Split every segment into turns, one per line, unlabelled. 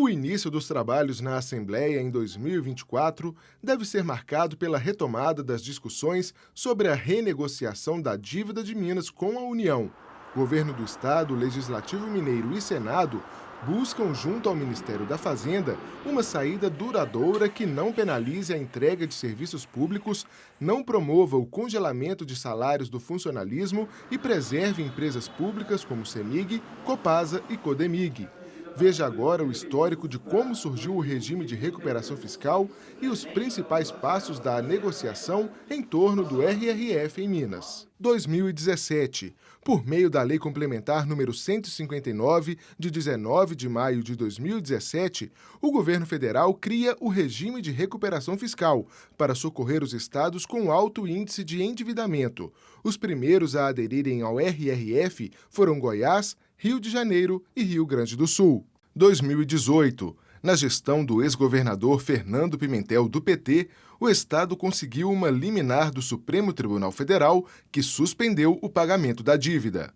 O início dos trabalhos na Assembleia em 2024 deve ser marcado pela retomada das discussões sobre a renegociação da dívida de Minas com a União. Governo do Estado, Legislativo Mineiro e Senado buscam, junto ao Ministério da Fazenda, uma saída duradoura que não penalize a entrega de serviços públicos, não promova o congelamento de salários do funcionalismo e preserve empresas públicas como CEMIG, Copasa e Codemig. Veja agora o histórico de como surgiu o regime de recuperação fiscal e os principais passos da negociação em torno do RRF em Minas. 2017. Por meio da Lei Complementar número 159, de 19 de maio de 2017, o governo federal cria o regime de recuperação fiscal para socorrer os estados com alto índice de endividamento. Os primeiros a aderirem ao RRF foram Goiás, Rio de Janeiro e Rio Grande do Sul. 2018. Na gestão do ex-governador Fernando Pimentel, do PT, o Estado conseguiu uma liminar do Supremo Tribunal Federal que suspendeu o pagamento da dívida.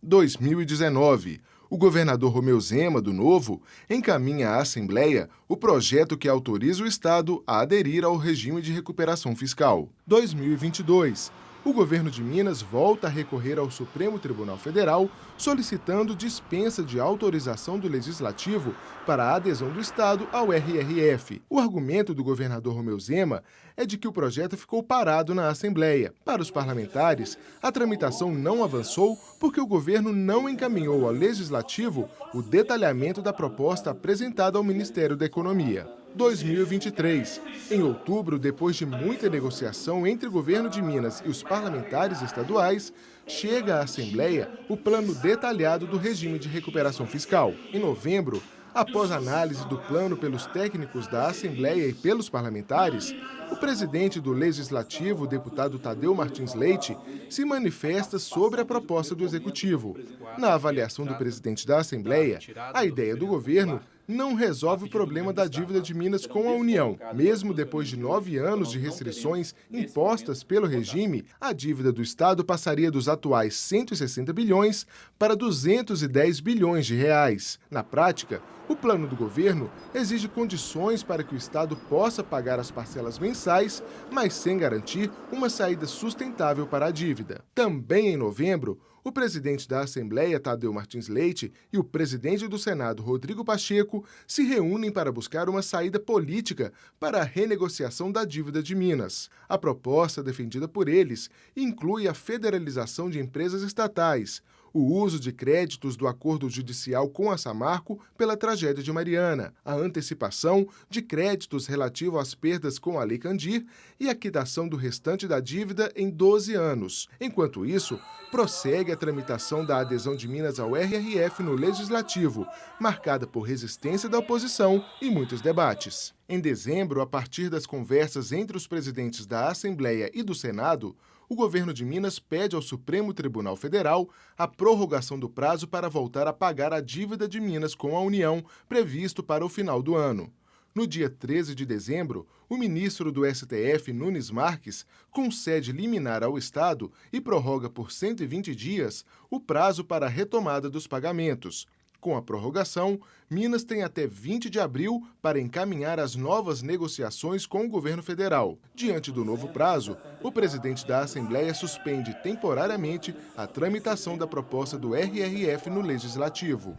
2019. O governador Romeu Zema, do Novo, encaminha à Assembleia o projeto que autoriza o Estado a aderir ao regime de recuperação fiscal. 2022. O governo de Minas volta a recorrer ao Supremo Tribunal Federal, solicitando dispensa de autorização do Legislativo para a adesão do Estado ao RRF. O argumento do governador Romeu Zema é de que o projeto ficou parado na Assembleia. Para os parlamentares, a tramitação não avançou porque o governo não encaminhou ao Legislativo o detalhamento da proposta apresentada ao Ministério da Economia. 2023. Em outubro, depois de muita negociação entre o governo de Minas e os parlamentares estaduais, chega à Assembleia o plano detalhado do regime de recuperação fiscal. Em novembro, após análise do plano pelos técnicos da Assembleia e pelos parlamentares, o presidente do Legislativo, o deputado Tadeu Martins Leite, se manifesta sobre a proposta do Executivo. Na avaliação do presidente da Assembleia, a ideia do governo não resolve o problema da dívida de Minas com a União. Mesmo depois de 9 anos de restrições impostas pelo regime, a dívida do Estado passaria dos atuais 160 bilhões para 210 bilhões de reais. Na prática, o plano do governo exige condições para que o Estado possa pagar as parcelas mensais, mas sem garantir uma saída sustentável para a dívida. Também em novembro, o presidente da Assembleia, Tadeu Martins Leite, e o presidente do Senado, Rodrigo Pacheco, se reúnem para buscar uma saída política para a renegociação da dívida de Minas. A proposta defendida por eles inclui a federalização de empresas estatais, o uso de créditos do acordo judicial com a Samarco pela tragédia de Mariana, a antecipação de créditos relativos às perdas com a Lei Candir e a quitação do restante da dívida em 12 anos. Enquanto isso, prossegue a tramitação da adesão de Minas ao RRF no Legislativo, marcada por resistência da oposição e muitos debates. Em dezembro, a partir das conversas entre os presidentes da Assembleia e do Senado, o governo de Minas pede ao Supremo Tribunal Federal a prorrogação do prazo para voltar a pagar a dívida de Minas com a União, previsto para o final do ano. No dia 13 de dezembro, o ministro do STF, Nunes Marques, concede liminar ao Estado e prorroga por 120 dias o prazo para a retomada dos pagamentos. Com a prorrogação, Minas tem até 20 de abril para encaminhar as novas negociações com o governo federal. Diante do novo prazo, o presidente da Assembleia suspende temporariamente a tramitação da proposta do RRF no Legislativo.